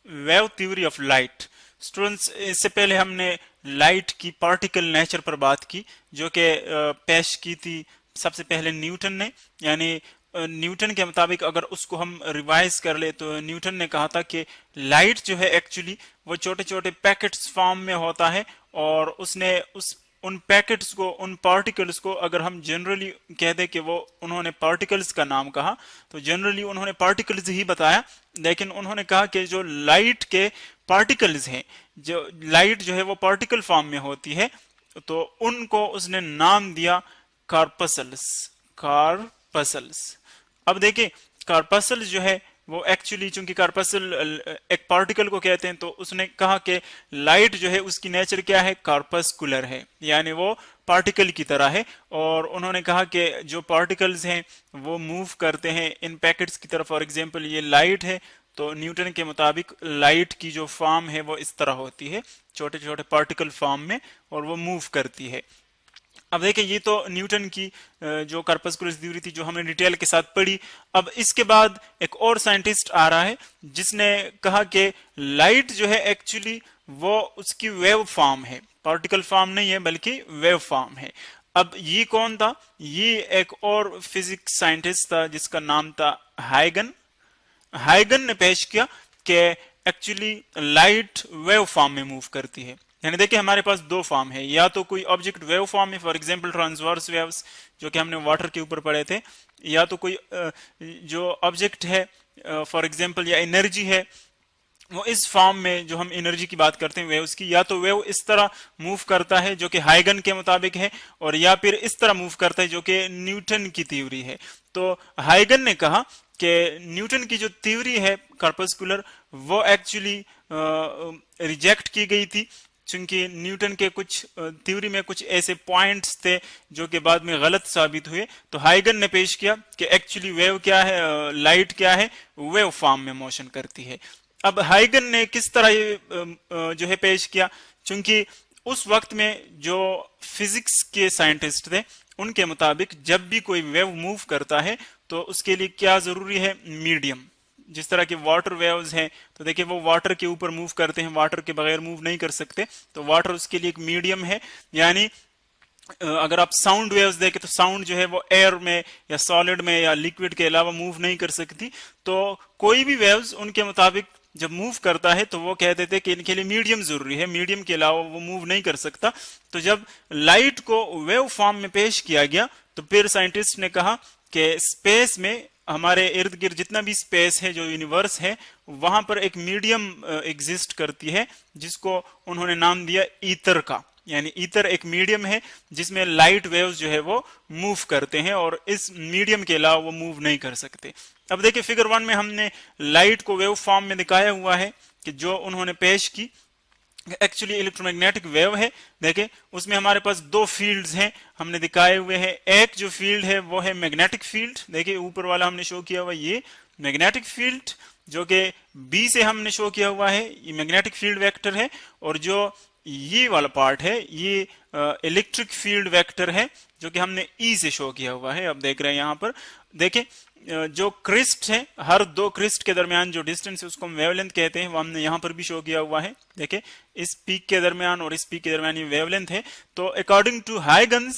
Wave theory of light. Students, इससे पहले हमने लाइट की पार्टिकल नेचर पर बात की, जो कि पेश की थी सबसे पहले न्यूटन ने। यानी न्यूटन के मुताबिक अगर उसको हम रिवाइज कर ले तो न्यूटन ने कहा था कि लाइट जो है एक्चुअली वो छोटे छोटे पैकेट्स फॉर्म में होता है, और उसने उन पैकेट्स को, उन पार्टिकल्स को अगर हम जनरली कह दें कि वो उन्होंने पार्टिकल्स का नाम कहा, तो जनरली उन्होंने पार्टिकल्स ही बताया। लेकिन उन्होंने कहा कि जो लाइट के पार्टिकल्स हैं, जो लाइट जो है वो पार्टिकल फॉर्म में होती है, तो उनको उसने नाम दिया कार्पसल्स। कार्पसल्स। अब देखिए, कार्पसल जो है वो एक्चुअली, चूंकि कार्पसल एक पार्टिकल को कहते हैं, तो उसने कहा कि लाइट जो है उसकी नेचर क्या है, कार्पस्कुलर है, यानी वो पार्टिकल की तरह है। और उन्होंने कहा कि जो पार्टिकल्स हैं वो मूव करते हैं इन पैकेट्स की तरफ। फॉर एग्जांपल ये लाइट है, तो न्यूटन के मुताबिक लाइट की जो फॉर्म है वो इस तरह होती है, छोटे छोटे पार्टिकल फॉर्म में, और वो मूव करती है। अब देखिए, ये तो न्यूटन की जो कार्पस्कुलर थ्योरी थी, जो हमने डिटेल के साथ पढ़ी। अब इसके बाद एक और साइंटिस्ट आ रहा है जिसने कहा कि लाइट जो है एक्चुअली वो उसकी वेव फॉर्म है, पार्टिकल फॉर्म नहीं है बल्कि वेव फॉर्म है। अब ये कौन था? ये एक और फिजिक्स साइंटिस्ट था जिसका नाम था हाइगन। हाइगन ने पेश किया कि एक्चुअली लाइट वेव फॉर्म में मूव करती है। यानी देखिए, हमारे पास दो फॉर्म है, या तो कोई ऑब्जेक्ट वेव फॉर्म में, फॉर एग्जांपल ट्रांसवर्स वेव्स जो कि हमने वाटर के ऊपर पढ़े थे, या तो कोई जो ऑब्जेक्ट है फॉर एग्जांपल या एनर्जी है, वो इस फॉर्म में, जो हम एनर्जी की बात करते हैं वेव्स की, या तो वेव इस तरह मूव करता है जो कि हाइगन के मुताबिक है, और या फिर इस तरह मूव करता है जो कि न्यूटन की थ्योरी है। तो हाइगन ने कहा कि न्यूटन की जो थ्योरी है कार्पस्कुलर, वो एक्चुअली रिजेक्ट की गई थी, चूंकि न्यूटन के कुछ थ्योरी में कुछ ऐसे पॉइंट्स थे जो कि बाद में गलत साबित हुए। तो हाइगन ने पेश किया कि एक्चुअली वेव क्या है, लाइट क्या है, वेव फॉर्म में मोशन करती है। अब हाइगन ने किस तरह ये जो है पेश किया, चूंकि उस वक्त में जो फिजिक्स के साइंटिस्ट थे उनके मुताबिक जब भी कोई वेव मूव करता है तो उसके लिए क्या जरूरी है, मीडियम। जिस तरह के वाटर वेव्स हैं, तो देखिए वो वाटर के ऊपर मूव करते हैं, वाटर के बगैर मूव नहीं कर सकते, तो वाटर उसके लिए एक मीडियम है। यानी अगर आप साउंड वेव्स देखें तो साउंड जो है वो एयर में या सॉलिड में या लिक्विड के अलावा मूव नहीं कर सकती। तो कोई भी वेव्स उनके मुताबिक जब मूव करता है तो वो कह देते कि इनके लिए मीडियम जरूरी है, मीडियम के अलावा वो मूव नहीं कर सकता। तो जब लाइट को वेव फॉर्म में पेश किया गया तो फिर साइंटिस्ट ने कहा कि स्पेस में, हमारे इर्द गिर्द जितना भी स्पेस है, जो यूनिवर्स है, वहां पर एक मीडियम एग्जिस्ट करती है जिसको उन्होंने नाम दिया ईथर का। यानी ईथर एक मीडियम है जिसमें लाइट वेव्स जो है वो मूव करते हैं, और इस मीडियम के अलावा वो मूव नहीं कर सकते। अब देखिए, फिगर 1 में हमने लाइट को वेव फॉर्म में दिखाया हुआ है कि जो उन्होंने पेश की एक्चुअली इलेक्ट्रोमैग्नेटिक वेव है। देखिए, उसमें हमारे पास दो फील्ड्स हैं, हमने दिखाए हुए हैं। एक जो फील्ड है वो है मैग्नेटिक फील्ड, देखिए ऊपर वाला हमने शो किया हुआ, ये मैग्नेटिक फील्ड जो कि बी से हमने शो किया हुआ है, ये मैग्नेटिक फील्ड वेक्टर है। और जो ये वाला पार्ट है ये इलेक्ट्रिक फील्ड वेक्टर है जो कि हमने ई से शो किया हुआ है। अब देख रहे हैं यहां पर, देखिए जो क्रिस्ट है, हर दो क्रिस्ट के दरमियान जो डिस्टेंस है उसको हम वेवलेंथ कहते हैं, वो हमने यहाँ पर भी शो किया हुआ है। देखिए, इस पीक के दरमियान और इस पीक के दरमियान ये वेवलेंथ है। तो अकॉर्डिंग टू हाइगन,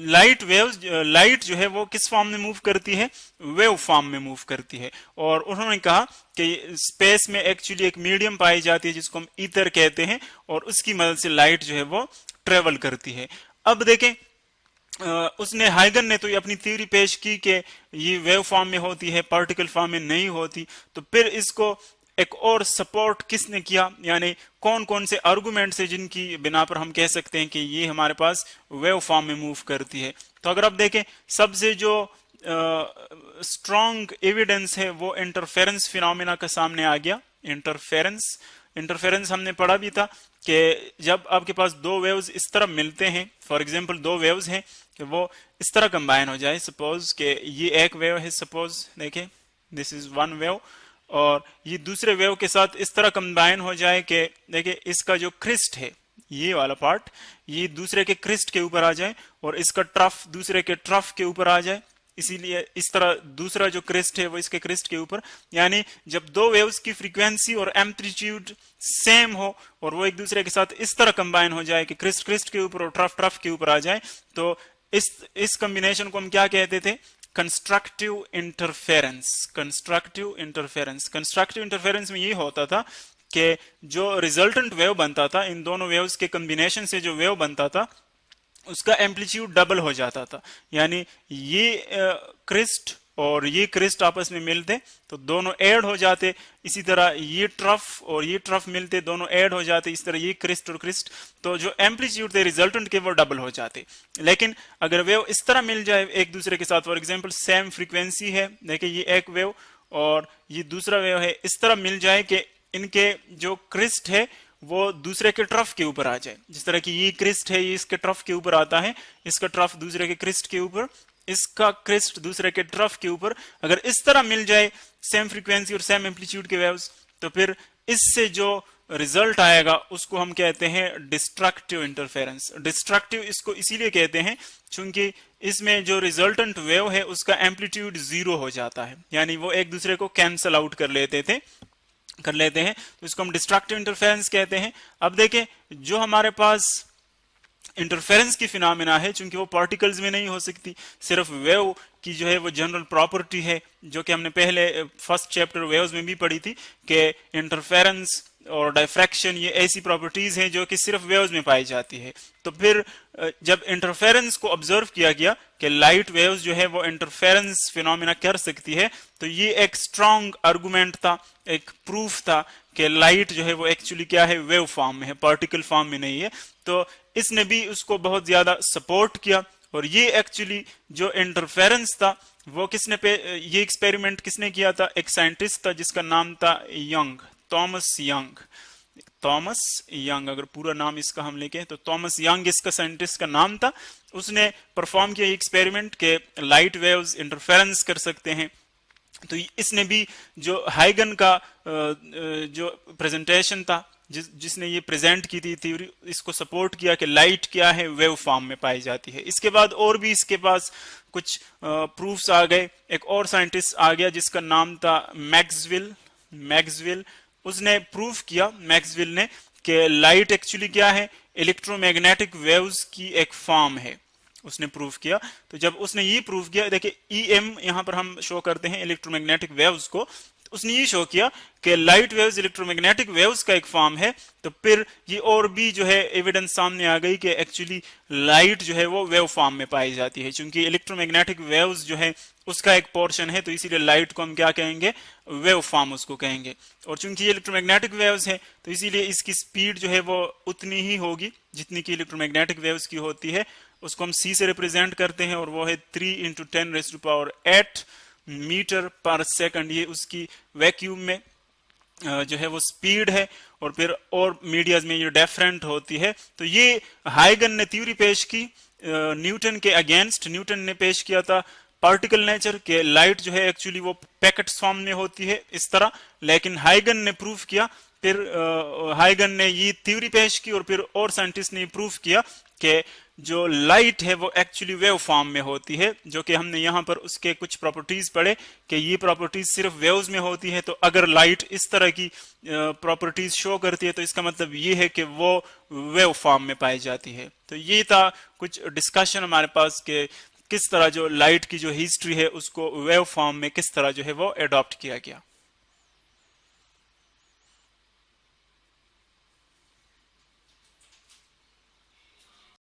लाइट वेव्स, लाइट जो है वो किस फॉर्म में मूव करती है, वेव फॉर्म में मूव करती है। और उन्होंने कहा कि स्पेस में एक्चुअली एक मीडियम पाई जाती है जिसको हम ईथर कहते हैं, और उसकी मदद से लाइट जो है वो ट्रेवल करती है। अब देखें, उसने, हाइगन ने तो ये अपनी थ्योरी पेश की कि ये वेव फॉर्म में होती है, पार्टिकल फॉर्म में नहीं होती। तो फिर इसको एक और सपोर्ट किसने किया, यानी कौन कौन से आर्गुमेंट्स है जिनकी बिना पर हम कह सकते हैं कि ये हमारे पास वेव फॉर्म में मूव करती है। तो अगर आप देखें, सबसे जो स्ट्रॉन्ग एविडेंस है वो इंटरफेरेंस फिनोमेना का सामने आ गया। इंटरफेरेंस हमने पढ़ा भी था कि जब आपके पास दो वेव्स इस तरह मिलते हैं, फॉर एग्जांपल दो वेव्स हैं कि वो इस तरह कंबाइन हो जाए, सपोज कि ये एक वेव है, सपोज देखिए दिस इज वन वेव, और ये दूसरे वेव के साथ इस तरह कंबाइन हो जाए कि देखिए इसका जो क्रिस्ट है, ये वाला पार्ट, ये दूसरे के क्रिस्ट के ऊपर आ जाए, और इसका ट्रफ दूसरे के ट्रफ के ऊपर आ जाए। इसीलिए इस तरह दूसरा जो क्रेस्ट है वो इसके क्रेस्ट के ऊपर, यानी जब दो वेव्स की फ्रीक्वेंसी और एम्पलीट्यूड सेम हो और वो एक दूसरे के साथ इस तरह कंबाइन हो जाए कि क्रेस्ट क्रेस्ट के ऊपर और ट्रफ ट्रफ के ऊपर आ जाए, तो इस कॉम्बिनेशन को हम क्या कहते थे? Constructive interference. Constructive interference, constructive interference में ये होता था कि जो रिजल्टेंट वेव बनता था, इन दोनों वेव्स के कॉम्बिनेशन से जो वेव बनता था उसका एम्पलीट्यूड डबल हो जाता था, यानी ये क्रिस्ट और ये क्रिस्ट आपस में मिलते तो दोनों ऐड हो जाते, इसी तरह ये ट्रफ और ये ट्रफ मिलते दोनों ऐड हो जाते, इस तरह ये क्रिस्ट और क्रिस्ट, तो जो एम्पलीट्यूड थे रिजल्टेंट के वो डबल हो जाते। लेकिन अगर वेव इस तरह मिल जाए एक दूसरे के साथ, फॉर एग्जांपल सेम फ्रीक्वेंसी है, देखिए ये एक वेव और ये दूसरा वेव है, इस तरह मिल जाए कि इनके जो क्रिस्ट है वो दूसरे के ट्रफ के ऊपर आ जाए, जिस तरह की ये क्रिस्ट है ये इसके ट्रफ के ऊपर आता है, इसका ट्रफ दूसरे के क्रिस्ट के ऊपर, इसका क्रिस्ट दूसरे के ट्रफ के ऊपर, अगर इस तरह मिल जाए सेम फ्रीक्वेंसी और सेम एम्पलीट्यूड के वेव्स, तो फिर इससे जो रिजल्ट आएगा उसको हम कहते हैं डिस्ट्रक्टिव इंटरफेरेंस। डिस्ट्रक्टिव इसको इसीलिए कहते हैं क्योंकि इसमें जो रिजल्टेंट वेव है उसका एम्पलीट्यूड जीरो हो जाता है, यानी वो एक दूसरे को कैंसल आउट कर लेते हैं, तो इसको हम डिस्ट्रक्टिव इंटरफेरेंस कहते हैं। अब देखें, जो हमारे पास इंटरफेरेंस की फिनोमेना है, चूंकि वो पार्टिकल्स में नहीं हो सकती, सिर्फ वेव की जो है वो जनरल प्रॉपर्टी है, जो कि हमने पहले फर्स्ट चैप्टर वेव्स में भी पढ़ी थी कि इंटरफेरेंस और डायफ्रैक्शन ये ऐसी प्रॉपर्टीज हैं जो कि सिर्फ वेव्स में पाई जाती है। तो फिर जब इंटरफेरेंस को ऑब्जर्व किया गया कि लाइट वेव्स जो है वो इंटरफेरेंस फिनोमेना कर सकती है, तो ये एक स्ट्रॉन्ग आर्गुमेंट था, एक प्रूफ था कि लाइट जो है वो एक्चुअली क्या है, वेव फॉर्म में है, पार्टिकल फॉर्म में नहीं है। तो इसने भी उसको बहुत ज्यादा सपोर्ट किया। और ये एक्चुअली जो इंटरफेरेंस था वो ये एक्सपेरिमेंट किसने किया था? एक साइंटिस्ट था जिसका नाम था यंग, थॉमस यंग, अगर पूरा नाम इसका हम लेके तो थॉमस यंग इसका साइंटिस्ट का नाम था। उसने परफॉर्म किया एक्सपेरिमेंट के लाइट वेव्स इंटरफेरेंस कर सकते हैं। तो इसने भी जो हाइगन का जो प्रेजेंटेशन था, जिसने ये प्रेजेंट की थी थ्योरी, इसको सपोर्ट किया कि लाइट क्या है, वेव फॉर्म में पाई जाती है। इसके बाद और भी इसके पास कुछ प्रूफ्स आ गए। एक और साइंटिस्ट आ गया जिसका नाम था मैक्सवेल। उसने प्रूफ किया, मैक्सवेल ने, कि लाइट एक्चुअली क्या है, इलेक्ट्रोमैग्नेटिक वेव्स की एक फॉर्म है, उसने प्रूफ किया। तो जब उसने ये प्रूफ किया, देखिए ईएम यहां पर हम शो करते हैं इलेक्ट्रोमैग्नेटिक वेव्स को, उसने ये शो किया कि लाइट वेव्स इलेक्ट्रोमैग्नेटिक वेव्स का एक फॉर्म है। तो फिर ये और भी जो है एविडेंस सामने आ गई कि एक्चुअली लाइट जो है वो वेव फॉर्म में पाई जाती है, क्योंकि इलेक्ट्रोमैग्नेटिक वेव्स जो है उसका एक पोर्शन है, तो इसीलिए लाइट को हम क्या कहेंगे, वेव फॉर्म उसको कहेंगे। और चूंकि ये इलेक्ट्रोमैग्नेटिक वेव्स है तो इसीलिए इसकी स्पीड जो है वो उतनी ही होगी जितनी की इलेक्ट्रोमैग्नेटिक वेव्स की होती है। उसको हम सी से रिप्रेजेंट करते हैं और वो है 3 × 10⁸ मीटर पर सेकंड। ये उसकी वैक्यूम में जो है वो स्पीड है, और फिर और मीडियाज में ये डिफरेंट होती है। तो ये हाइगन ने थ्योरी पेश की न्यूटन के अगेंस्ट। न्यूटन ने पेश किया था पार्टिकल नेचर के लाइट जो है एक्चुअली वो पैकेट्स फॉर्म में होती है इस तरह, लेकिन हाइगन ने प्रूफ किया। फिर हाइगन ने ये थ्योरी पेश की और फिर और साइंटिस्ट ने प्रूफ किया कि जो लाइट है वो एक्चुअली वेव फॉर्म में होती है, जो कि हमने यहाँ पर उसके कुछ प्रॉपर्टीज पढ़े कि ये प्रॉपर्टीज सिर्फ वेव्स में होती है। तो अगर लाइट इस तरह की प्रॉपर्टीज शो करती है तो इसका मतलब ये है कि वो वेव फॉर्म में पाई जाती है। तो ये था कुछ डिस्कशन हमारे पास कि किस तरह जो लाइट की जो हिस्ट्री है उसको वेव फॉर्म में किस तरह जो है वो एडॉप्ट किया गया।